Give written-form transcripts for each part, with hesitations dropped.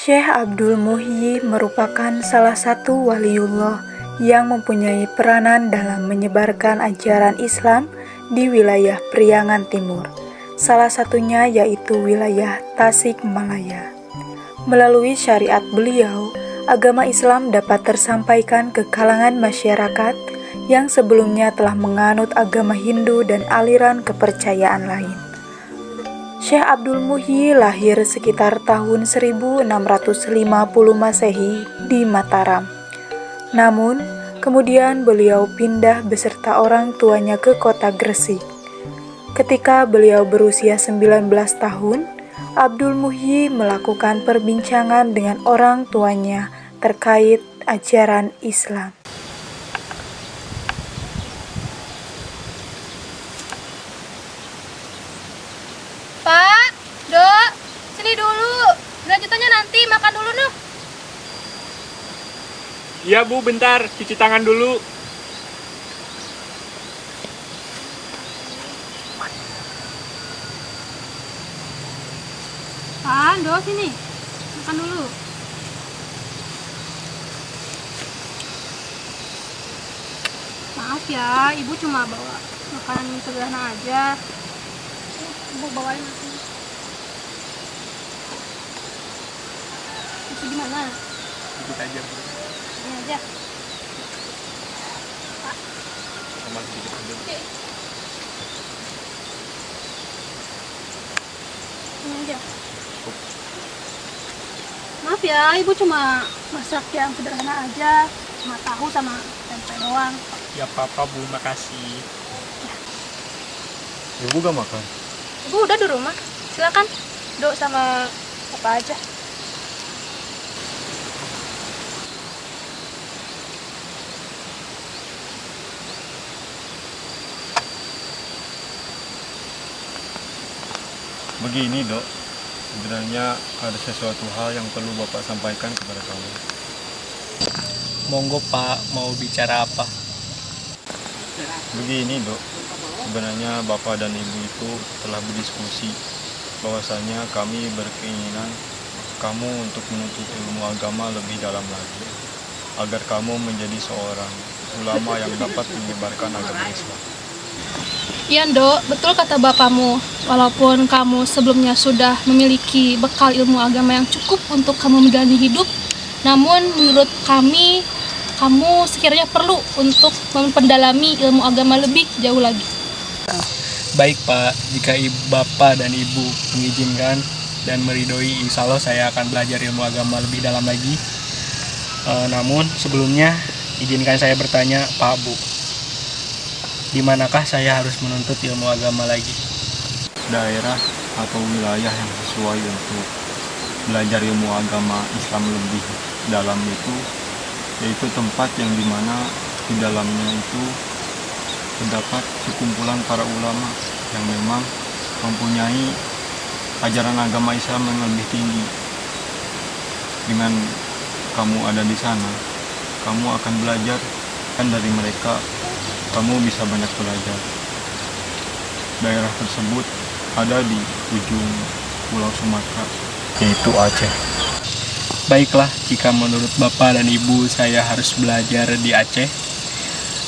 Syekh Abdul Muhyi merupakan salah satu waliullah yang mempunyai peranan dalam menyebarkan ajaran Islam di wilayah Priangan Timur, salah satunya yaitu wilayah Tasikmalaya. Melalui syariat beliau, agama Islam dapat tersampaikan ke kalangan masyarakat yang sebelumnya telah menganut agama Hindu dan aliran kepercayaan lain. Syekh Abdul Muhyi lahir sekitar tahun 1650 Masehi di Mataram. Namun, kemudian beliau pindah beserta orang tuanya ke kota Gresik. Ketika beliau berusia 19 tahun, Abdul Muhyi melakukan perbincangan dengan orang tuanya terkait ajaran Islam. Pak, Dok, sini dulu. Lanjutannya nanti, makan dulu noh. Iya Bu, bentar, cuci tangan dulu. Pak, Dok, sini. Makan dulu. Maaf ya, Ibu cuma bawa makanan sederhana aja. Ibu bawain nasi. Itu gimana? Ikut aja Bu. Ini aja. Sama sedikit aja. Oke. Ini aja. Maaf ya, Ibu cuma masak yang sederhana aja. Cuma tahu sama tempe doang. Ya apa-apa Bu, makasih. Ibu gak makan? Ibu udah di rumah. Silakan. Dok sama apa aja. Begini Dok, sebenarnya ada sesuatu hal yang perlu Bapak sampaikan kepada kamu. Monggo Pak, mau bicara apa? Begini Dok, sebenarnya Bapak dan Ibu itu telah berdiskusi bahwasanya kami berkeinginan kamu untuk menuntut ilmu agama lebih dalam lagi, agar kamu menjadi seorang ulama yang dapat menyebarkan agama Islam. Iya, Dok, betul kata Bapakmu. Walaupun kamu sebelumnya sudah memiliki bekal ilmu agama yang cukup untuk kamu menjalani hidup, namun menurut kami, kamu sekiranya perlu untuk mempendalami ilmu agama lebih jauh lagi. Baik Pak, jika Bapak dan Ibu mengizinkan dan meridhoi, insya Allah saya akan belajar ilmu agama lebih dalam lagi. Namun sebelumnya, izinkan saya bertanya Pak Bu, di manakah saya harus menuntut ilmu agama lagi? Daerah atau wilayah yang sesuai untuk belajar ilmu agama Islam lebih dalam itu, yaitu tempat yang dimana di dalamnya itu terdapat sekumpulan para ulama yang memang mempunyai ajaran agama Islam yang lebih tinggi. Dengan kamu ada di sana, kamu akan belajar, dan dari mereka kamu bisa banyak belajar. Daerah tersebut ada di ujung Pulau Sumatera, yaitu Aceh. Baiklah, jika menurut Bapak dan Ibu saya harus belajar di Aceh,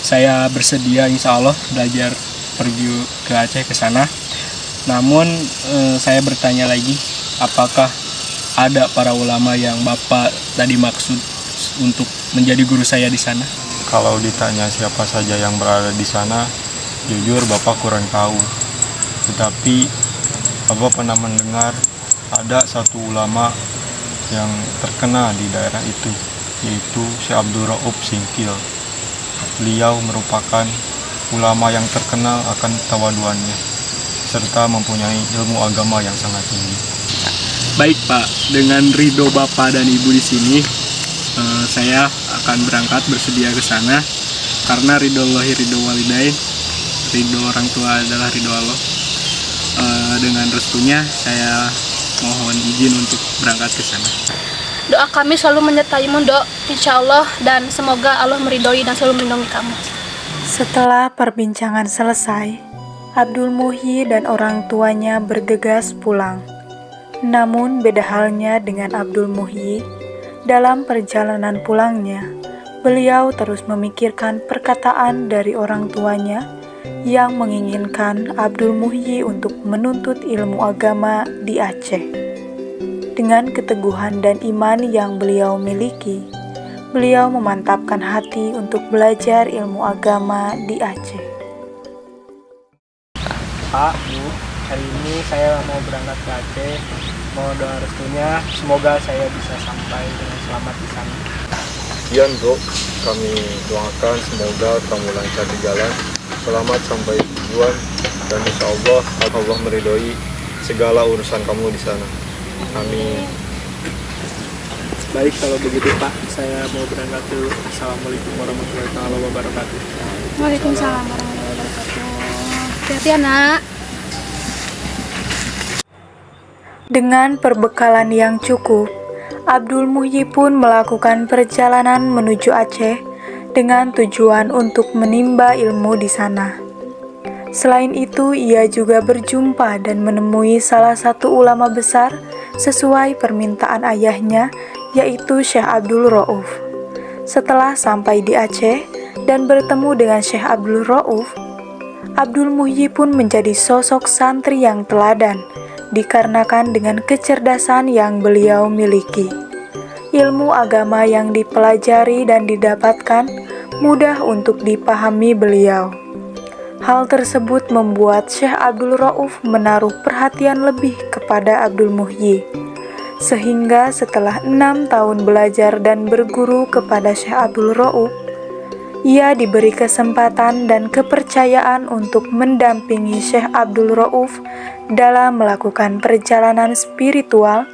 saya bersedia insya Allah belajar pergi ke Aceh ke sana. Namun saya bertanya lagi, apakah ada para ulama yang Bapak tadi maksud untuk menjadi guru saya di sana? Kalau ditanya siapa saja yang berada di sana, jujur Bapak kurang tahu. Tetapi Bapak pernah mendengar ada satu ulama yang terkenal di daerah itu, yaitu Syekh Abdul Rauf Singkil. Beliau merupakan ulama yang terkenal akan tawaduannya, serta mempunyai ilmu agama yang sangat tinggi. Baik Pak, dengan ridho Bapak dan Ibu di sini, saya akan berangkat bersedia ke sana karena ridho Allahi ridho walidain, ridho orang tua adalah ridho Allah. Dengan restunya saya mohon izin untuk berangkat ke sana. Doa kami selalu menyertaimu, Dok, insya Allah, dan semoga Allah meridhoi dan selalu melindungi kamu. Setelah perbincangan selesai, Abdul Muhyi dan orang tuanya bergegas pulang. Namun beda halnya dengan Abdul Muhyi. Dalam perjalanan pulangnya, beliau terus memikirkan perkataan dari orang tuanya yang menginginkan Abdul Muhyi untuk menuntut ilmu agama di Aceh. Dengan keteguhan dan iman yang beliau miliki, beliau memantapkan hati untuk belajar ilmu agama di Aceh. Pak, Bu, hari ini saya mau berangkat ke Aceh. Mohon doa restunya, semoga saya bisa sampai dengan selamat di sana. Iya, Bro, kami doakan semoga kamu lancar di jalan, selamat sampai tujuan, dan insya Allah Allah meridhoi segala urusan kamu di sana. Amin. Baik, kalau begitu Pak, saya mau berangkat dulu. Assalamualaikum warahmatullahi wabarakatuh. Waalaikumsalam warahmatullahi wabarakatuh. Hati-hati anak. Dengan perbekalan yang cukup, Abdul Muhyi pun melakukan perjalanan menuju Aceh dengan tujuan untuk menimba ilmu di sana. Selain itu, ia juga berjumpa dan menemui salah satu ulama besar sesuai permintaan ayahnya, yaitu Syekh Abdul Rauf. Setelah sampai di Aceh dan bertemu dengan Syekh Abdul Rauf, Abdul Muhyi pun menjadi sosok santri yang teladan, dikarenakan dengan kecerdasan yang beliau miliki. Ilmu agama yang dipelajari dan didapatkan mudah untuk dipahami beliau. Hal tersebut membuat Syekh Abdul Rauf menaruh perhatian lebih kepada Abdul Muhyi. Sehingga setelah 6 tahun belajar dan berguru kepada Syekh Abdul Rauf, ia diberi kesempatan dan kepercayaan untuk mendampingi Syekh Abdul Rauf dalam melakukan perjalanan spiritual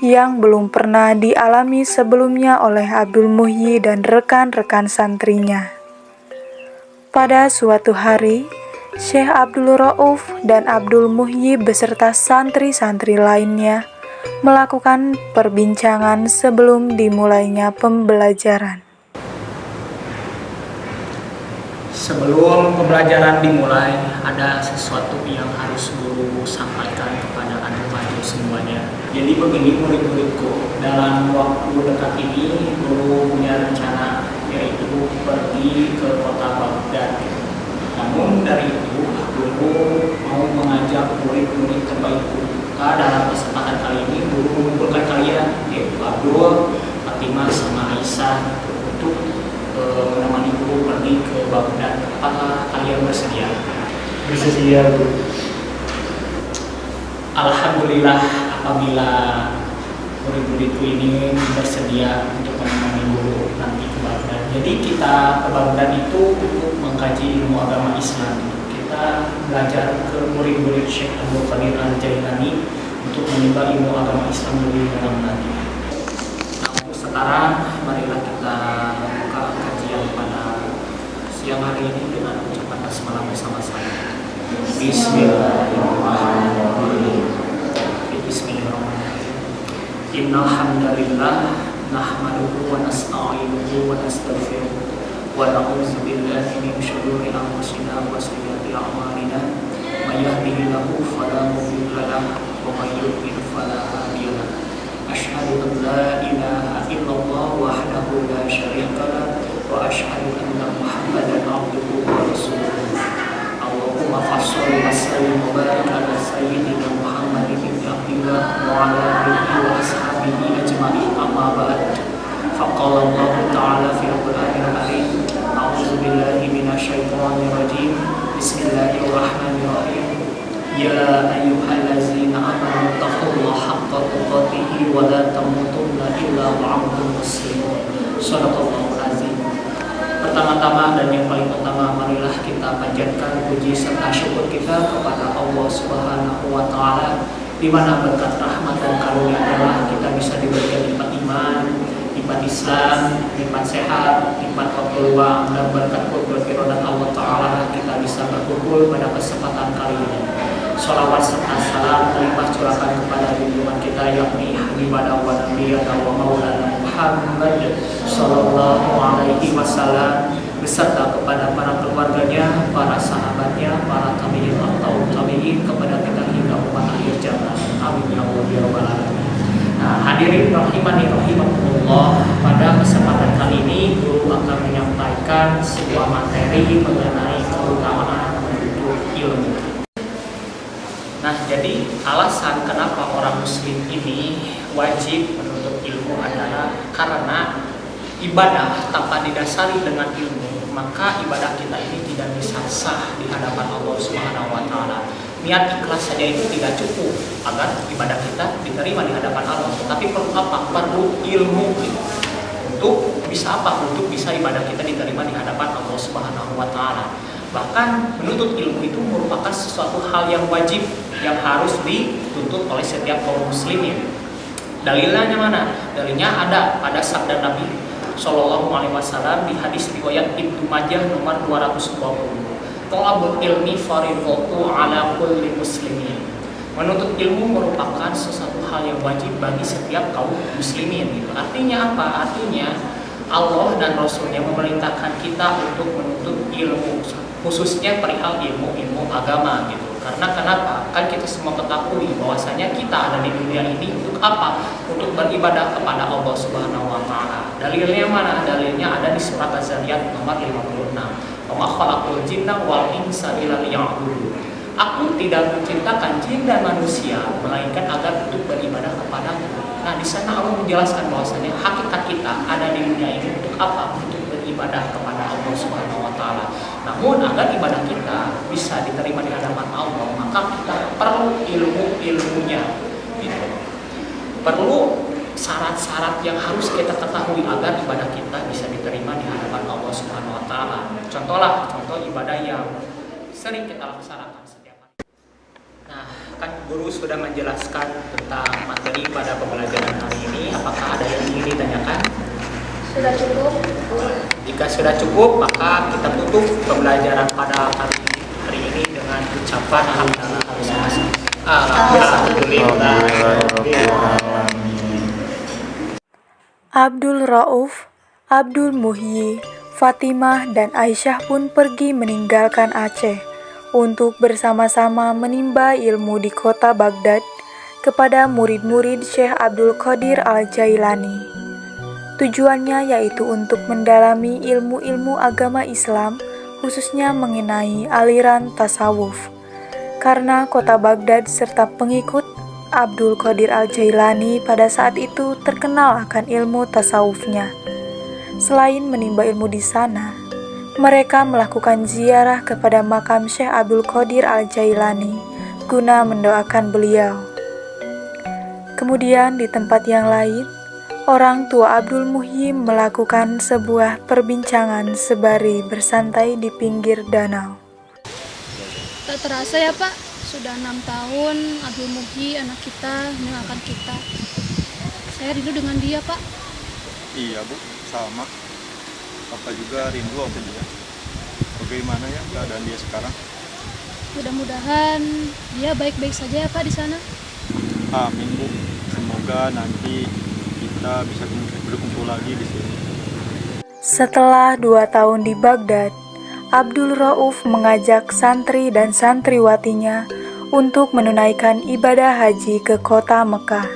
yang belum pernah dialami sebelumnya oleh Abdul Muhyi dan rekan-rekan santrinya. Pada suatu hari, Syekh Abdul Rauf dan Abdul Muhyi beserta santri-santri lainnya melakukan perbincangan sebelum dimulainya pembelajaran. Sebelum pembelajaran dimulai, ada sesuatu yang harus guru sampaikan kepada adik-adik semuanya. Jadi begini murid-muridku, dalam waktu dekat ini guru punya rencana, yaitu pergi ke kota Baghdad. Namun dari itu, guru mau mengajak murid-murid terbaikku. Dalam kesempatan kali ini, guru mengumpulkan kalian, yaitu Abdul, Fatimah, sama Aisyah, untuk menemani guru pergi ke Baghdad. Apakah kalian bersedia? Bersedia, Bu. Alhamdulillah, apabila murid-muridku ini bersedia untuk menemani guru nanti ke Baghdad. Jadi kita ke Baghdad itu untuk mengkaji ilmu agama Islam. Kita belajar ke murid-murid Syekh Abdul Qadir Al-Jailani untuk menimba ilmu agama Islam lebih dalam lagi. Nah, untuk sekarang, marilah kita buka kajian pada siang hari ini dengan ucapan basmalah bersama saya. Bismillahirrahmanirrahim. Bismillahirrahmanirrahim. Innal hamdalillah nahmaduhu wa nasta'inuhu wa nastaghfiruh wa na'udzu billahi min shururi anfusina wa sayyiati a'malina. May yahdihillahu fala mudilla lahu wa may yudlil fala hadiya lahu. Asyhadu an la ilaha illallah wahdahu la syarika lahu wa asyhadu anna Muhammadan abduhu wa rasuluh. Allahumma fasholli wa sallim wa barik ala sayyidina Muhammad ibn Abdillah wa ala alihi wa ashabihi ajma'in, amma ba'd. Faqala Allah ta'ala fil Qur'anil Karim, a'udzu billahi minasyaitonir rajim. Bismillahirrahmanirrahim. Ya ayyuhallazina amanu taqullaha haqqa tuqatih wa la tamutunna illa wa antum muslimun. Shadaqallahul azim. Pertama-tama dan yang paling utama, marilah kita panjatkan puji serta syukur kita kepada Allah Subhanahu wa Ta'ala, di mana berkat rahmat dan karunia adalah kita bisa diberikan nikmat iman, nikmat Islam, nikmat sehat, nikmat waktu luang, dan berkat qudrah iradah Allah Ta'ala kita bisa berkumpul pada kesempatan kali ini. Sholawat serta salam terlimpah curahkan kepada junjungan kita, yakni Habibana wa Nabiyana wa Maulana Muhammad sallallahu alaihi wasallam, beserta kepada para keluarganya, para sahabatnya, para tabi'in atau tabi'in, kepada kita hingga umat akhir zaman. Amin ya rabbal rahimani rahimakumullah, pada kesempatan kali ini guru akan menyampaikan sebuah materi mengenai keutamaan menuntut ilmu. Nah, jadi alasan kenapa orang muslim ini wajib menuntut ilmu adalah karena ibadah tanpa didasari dengan ilmu, maka ibadah kita ini tidak bisa sah di hadapan Allah Subhanahu wa taala. Niat ikhlas saja itu tidak cukup agar ibadah kita diterima di hadapan Allah. Tapi perlu apa? Perlu ilmu untuk bisa apa? Untuk bisa ibadah kita diterima di hadapan Allah Subhanahu wa taala. Bahkan menuntut ilmu itu merupakan sesuatu hal yang wajib yang harus dituntut oleh setiap kaum muslimin. Dalilnya mana? Dalilnya ada pada sabda Nabi Shallallahu Alaihi Wasallam di hadis riwayat Ibnu Majah nomor 220. Thalabul ilmi fardhu ala kulli muslimin. Menuntut ilmu merupakan sesuatu hal yang wajib bagi setiap kaum muslimin. Gitu. Artinya apa? Artinya Allah dan Rasulnya memerintahkan kita untuk menuntut ilmu, khususnya perihal ilmu agama gitu. Karena kenapa? Kan kita semua ketahui bahwasanya kita ada di dunia ini untuk apa? Untuk beribadah kepada Allah Subhanahu wa taala. Dalilnya mana? Dalilnya ada di surat Az-Zariyat nomor 56. Wa khalaqul jinna wal insa illa liya'budun. Aku tidak menciptakan jin dan manusia melainkan agar untuk beribadah kepadaku. Nah, di sana Allah menjelaskan bahwasanya hakikat kita ada di dunia ini untuk apa? Untuk beribadah kepada Allah Subhanahu wa taala. Namun agar ibadah kita bisa diterima di hadapan Allah, maka kita perlu ilmunya. Gitu. Perlu syarat-syarat yang harus kita ketahui agar ibadah kita bisa diterima di hadapan Allah Subhanahu wa taala. Contoh ibadah yang sering kita laksanakan setiap hari. Nah, kan guru sudah menjelaskan tentang materi pada pembelajaran hari ini. Apakah ada yang ingin ditanyakan? Sudah cukup? Jika sudah cukup, maka kita tutup pembelajaran pada hari ini dengan ucapan alhamdulillah. Abdul Rauf, Abdul Muhyi, Fatimah dan Aisyah pun pergi meninggalkan Aceh untuk bersama-sama menimba ilmu di kota Baghdad kepada murid-murid Syekh Abdul Qadir Al-Jailani. Tujuannya yaitu untuk mendalami ilmu-ilmu agama Islam, khususnya mengenai aliran tasawuf. Karena kota Baghdad serta pengikut Abdul Qadir Al-Jailani pada saat itu terkenal akan ilmu tasawufnya. Selain menimba ilmu di sana, mereka melakukan ziarah kepada makam Syekh Abdul Qadir Al-Jailani guna mendoakan beliau. Kemudian di tempat yang lain, orang tua Abdul Muhyi melakukan sebuah perbincangan sebari bersantai di pinggir danau. Tak terasa ya Pak, sudah 6 tahun Abdul Muhyi anak kita mengenalkan kita. Saya rindu dengan dia Pak. Iya Bu, sama. Papa juga rindu sama dia. Bagaimana ya keadaan dia sekarang? Mudah-mudahan dia baik-baik saja ya Pak di sana. Amin Bu, semoga nanti kita bisa berkumpul lagi di sini. Setelah 2 tahun di Baghdad, Abdul Rauf mengajak santri dan santriwatinya untuk menunaikan ibadah haji ke kota Mekah.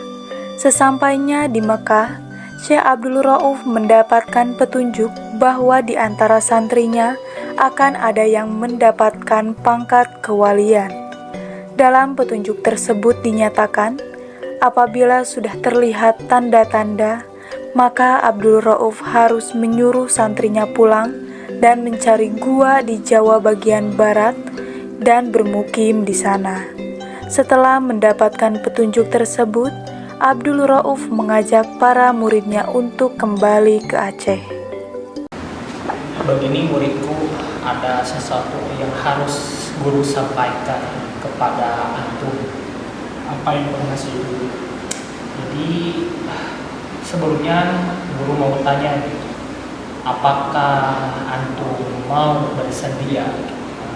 Sesampainya di Mekah, Syekh Abdul Rauf mendapatkan petunjuk bahwa di antara santrinya akan ada yang mendapatkan pangkat kewalian. Dalam petunjuk tersebut dinyatakan, apabila sudah terlihat tanda-tanda, maka Abdul Rauf harus menyuruh santrinya pulang dan mencari gua di Jawa bagian barat dan bermukim di sana. Setelah mendapatkan petunjuk tersebut, Abdul Rauf mengajak para muridnya untuk kembali ke Aceh. Begini muridku, ada sesuatu yang harus guru sampaikan kepada antum. Apa informasi itu? Jadi sebelumnya guru mau bertanya gitu, apakah antum mau bersedia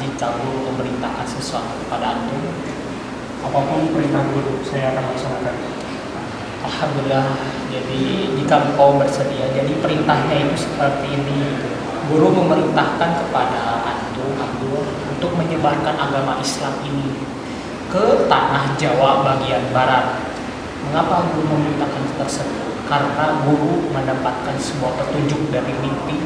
jika guru memerintahkan sesuatu kepada antum? Apapun perintah guru, saya akan laksanakan. Alhamdulillah, jadi jika engkau bersedia, jadi perintahnya itu seperti ini. Guru memerintahkan kepada antum Abdul untuk menyebarkan agama Islam ini ke tanah Jawa bagian barat. Mengapa guru memerintahkan tersebut? karena guru mendapatkan sebuah petunjuk dari mimpi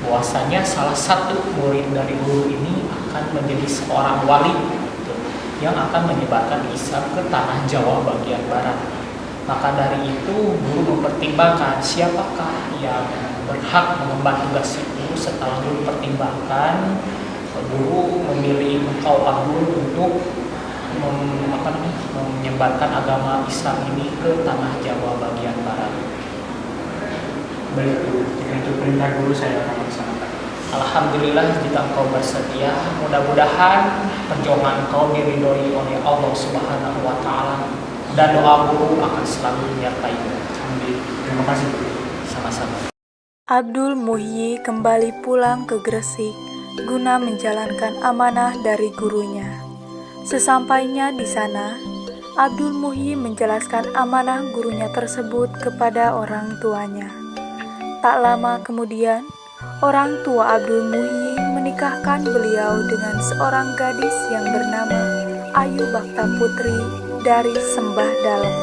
bahwasanya salah satu murid dari guru ini akan menjadi seorang wali gitu, yang akan menyebarkan Islam ke tanah Jawa bagian barat. Maka dari itu guru mempertimbangkan siapakah yang berhak mengemban tugas itu. Setelah guru pertimbangkan, guru memilih engkau Abdul untuk menyebarkan agama Islam ini ke tanah Jawa bagian barat. Baik Bu, jika itu perintah guru saya akan laksanakan. Alhamdulillah jika engkau bersedia, mudah-mudahan perjuangan engkau diridhoi oleh Allah Subhanahu wa taala dan doa guru akan selalu menyertaimu. Amin. Terima kasih Bu. Sama-sama. Abdul Muhyi kembali pulang ke Gresik guna menjalankan amanah dari gurunya. Sesampainya di sana, Abdul Muhyi menjelaskan amanah gurunya tersebut kepada orang tuanya. Tak lama kemudian, orang tua Abdul Muhyi menikahkan beliau dengan seorang gadis yang bernama Ayu Bakta Putri dari Sembah Dalem.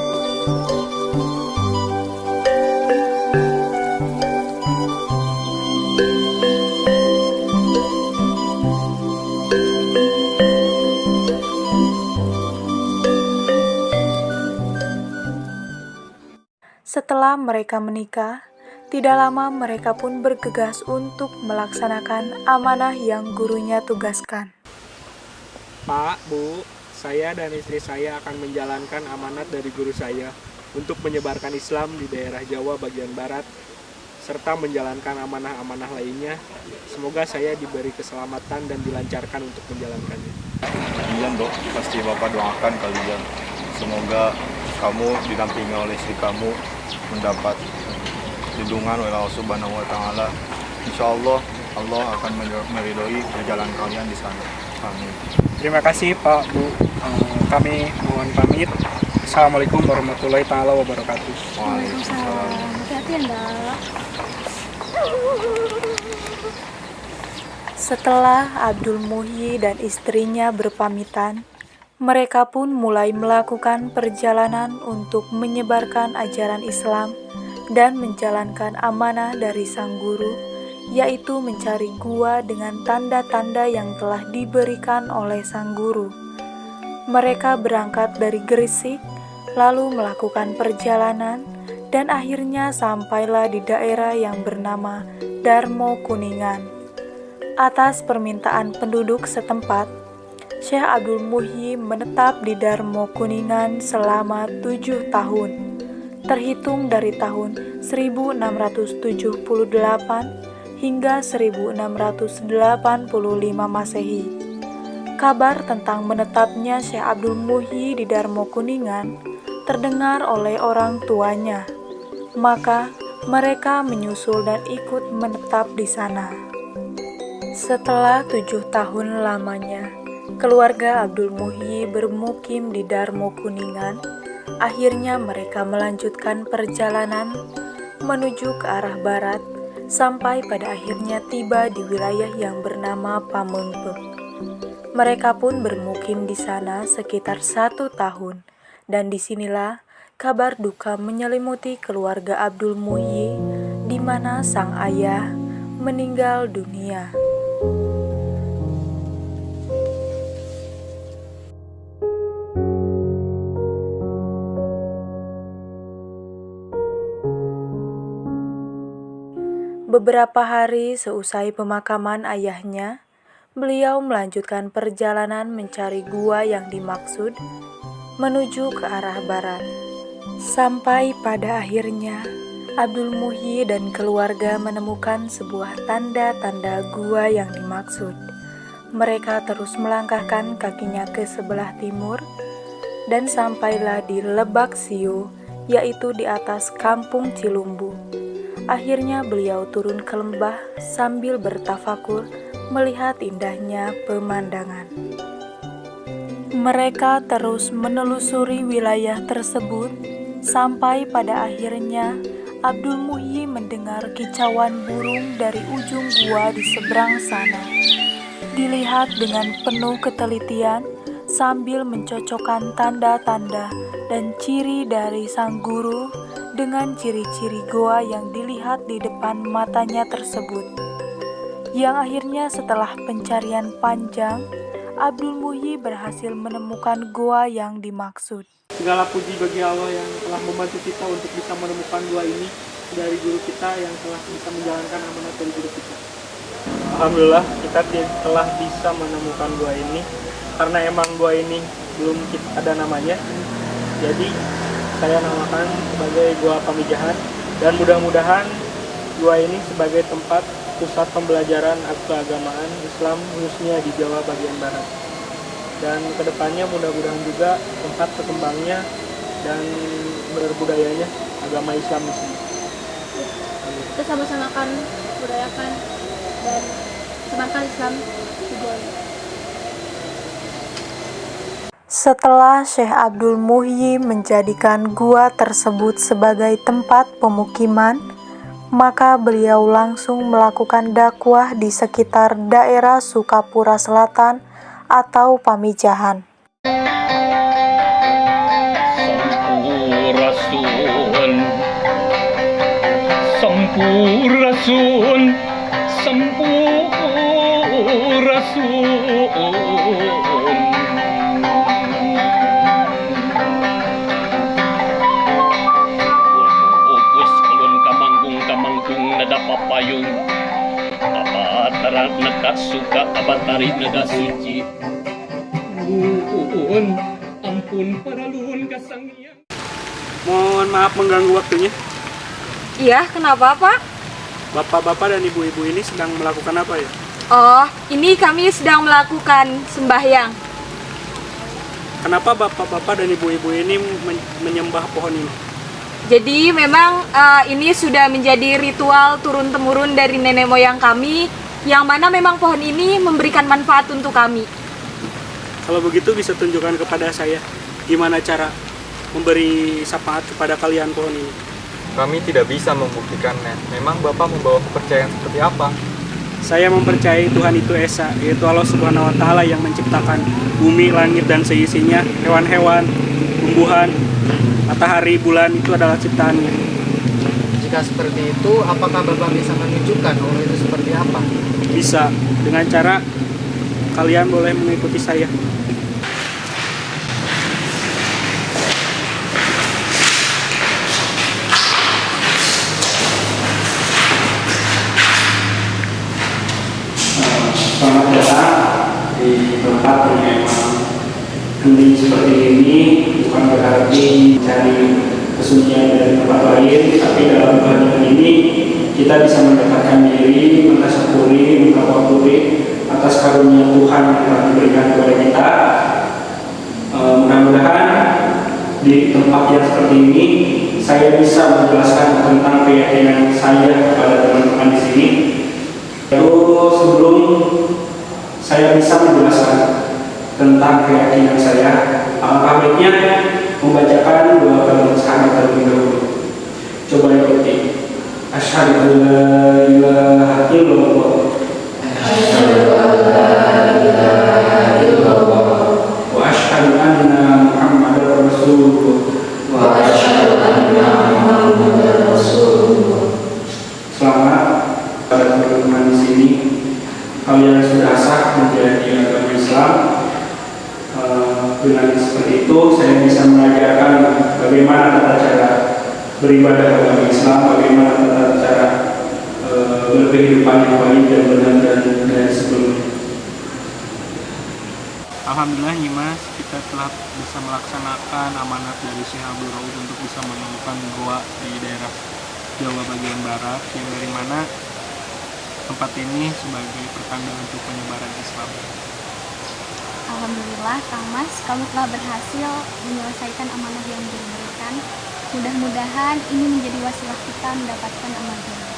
Setelah mereka menikah, tidak lama mereka pun bergegas untuk melaksanakan amanah yang gurunya tugaskan. Pak, Bu, saya dan istri saya akan menjalankan amanat dari guru saya untuk menyebarkan Islam di daerah Jawa bagian barat, serta menjalankan amanah-amanah lainnya. Semoga saya diberi keselamatan dan dilancarkan untuk menjalankannya. Iya dok, pasti Bapak doakan kalian. Semoga kamu didampingi oleh istri kamu mendapat lindungan oleh Allah Subhanahu wa taala. Insyaallah Allah akan meridhoi perjalanan kalian di sana. Amin. Terima kasih Pak, Bu. Kami mohon pamit. Assalamualaikum warahmatullahi taala wabarakatuh. Waalaikumsalam. Hati-hati ya, Mbak. Setelah Abdul Muhyi dan istrinya berpamitan, mereka pun mulai melakukan perjalanan untuk menyebarkan ajaran Islam dan menjalankan amanah dari sang guru, yaitu mencari gua dengan tanda-tanda yang telah diberikan oleh sang guru. Mereka berangkat dari Gresik, lalu melakukan perjalanan, dan akhirnya sampailah di daerah yang bernama Darmo Kuningan. Atas permintaan penduduk setempat, Syekh Abdul Muhyi menetap di Darmo Kuningan selama 7 tahun. Terhitung dari tahun 1678 hingga 1685 Masehi. Kabar tentang menetapnya Syekh Abdul Muhyi di Darmo Kuningan terdengar oleh orang tuanya. Maka mereka menyusul dan ikut menetap di sana. Setelah 7 tahun lamanya, keluarga Abdul Muhyi bermukim di Darmo Kuningan. Akhirnya mereka melanjutkan perjalanan menuju ke arah barat sampai pada akhirnya tiba di wilayah yang bernama Pamengpeuk. Mereka pun bermukim di sana sekitar 1 tahun, dan disinilah kabar duka menyelimuti keluarga Abdul Muhyi, di mana sang ayah meninggal dunia. Beberapa hari seusai pemakaman ayahnya, beliau melanjutkan perjalanan mencari gua yang dimaksud menuju ke arah barat. Sampai pada akhirnya, Abdul Muhyi dan keluarga menemukan sebuah tanda-tanda gua yang dimaksud. Mereka terus melangkahkan kakinya ke sebelah timur dan sampailah di Lebak Siu, yaitu di atas Kampung Cilumbu. Akhirnya beliau turun ke lembah sambil bertafakur melihat indahnya pemandangan. Mereka terus menelusuri wilayah tersebut sampai pada akhirnya Abdul Muhyi mendengar kicauan burung dari ujung gua di seberang sana. Dilihat dengan penuh ketelitian sambil mencocokkan tanda-tanda dan ciri dari sang guru, dengan ciri-ciri goa yang dilihat di depan matanya tersebut. Yang akhirnya setelah pencarian panjang, Abdul Muhyi berhasil menemukan goa yang dimaksud. Segala puji bagi Allah yang telah membantu kita untuk bisa menemukan gua ini dari guru kita yang telah bisa menjalankan amanat dari guru kita. Alhamdulillah kita telah bisa menemukan gua ini karena emang gua ini belum ada namanya. Jadi saya namakan sebagai Gua Pamijahan dan mudah-mudahan gua ini sebagai tempat pusat pembelajaran keagamaan Islam khususnya di Jawa bagian barat. Dan kedepannya mudah-mudahan juga tempat berkembangnya dan berbudayanya agama Islam di sini. Kita sama-sama akan budayakan dan sebarkan Islam di Goa. Setelah Syekh Abdul Muhyi menjadikan gua tersebut sebagai tempat pemukiman, maka beliau langsung melakukan dakwah di sekitar daerah Sukapura Selatan atau Pamijahan. Sampurasun, sampurasun. Fokus ulun kamangkung nada papayung. Abataran nada suka abatari nada suci. Ampun paralun kasangian. Mohon maaf mengganggu waktunya. Iya, kenapa Pak? Bapak-bapak dan ibu-ibu ini sedang melakukan apa ya? Oh, ini kami sedang melakukan sembahyang. Kenapa bapak-bapak dan ibu-ibu ini menyembah pohon ini? Jadi memang ini sudah menjadi ritual turun-temurun dari nenek moyang kami, yang mana memang pohon ini memberikan manfaat untuk kami. Kalau begitu bisa tunjukkan kepada saya gimana cara memberi syafaat kepada kalian pohon ini. Kami tidak bisa membuktikannya. Memang Bapak membawa kepercayaan seperti apa? Saya mempercayai Tuhan itu Esa, yaitu Allah Subhanahu wa Ta'ala yang menciptakan bumi, langit, dan seisinya, hewan-hewan, tumbuhan, matahari, bulan, itu adalah ciptaannya. Jika seperti itu, apakah Bapak bisa menunjukkan Allah itu seperti apa? Bisa, dengan cara kalian boleh mengikuti saya. Selamat datang di tempat yang memang hening seperti ini, bukan berarti mencari kesucian dari tempat lain, tapi dalam keadaan ini kita bisa mendekatkan diri, mentasyukuri, mengkaburi atas karunia Tuhan yang telah diberikan kepada kita. Mudah-mudahan di tempat yang seperti ini saya bisa menjelaskan tentang keyakinan saya kepada teman-teman di sini. Lalu sebelum saya bisa menjelaskan tentang keyakinan saya, alangkah baiknya membacakan dua kalimat syahadat terlebih dahulu. Coba ikuti. Asyhadu an la ilaha illallah. Asyhadu an la ilaha illallah. Wa asyhadu anna Muhammadar Rasulullah. Wa asyhadu anna Muhammadar Rasulullah. Selamat pada teman-teman di sini. Kalian sudah sah menjadi agama Islam. Dengan seperti itu, saya bisa mengajarkan bagaimana tata cara beribadah agama Islam, bagaimana tata cara berkehidupan yang baik dan benar dari sebelumnya. Alhamdulillah Nyimas, kita telah bisa melaksanakan amanat dari Syekh Abdul Raud untuk bisa menemukan goa di daerah Jawa bagian barat, yang dari mana tempat ini sebagai pertanda untuk penyebaran Islam. Alhamdulillah, Kang Mas, kamu telah berhasil menyelesaikan amanah yang diberikan. Mudah-mudahan ini menjadi wasilah kita mendapatkan amanah.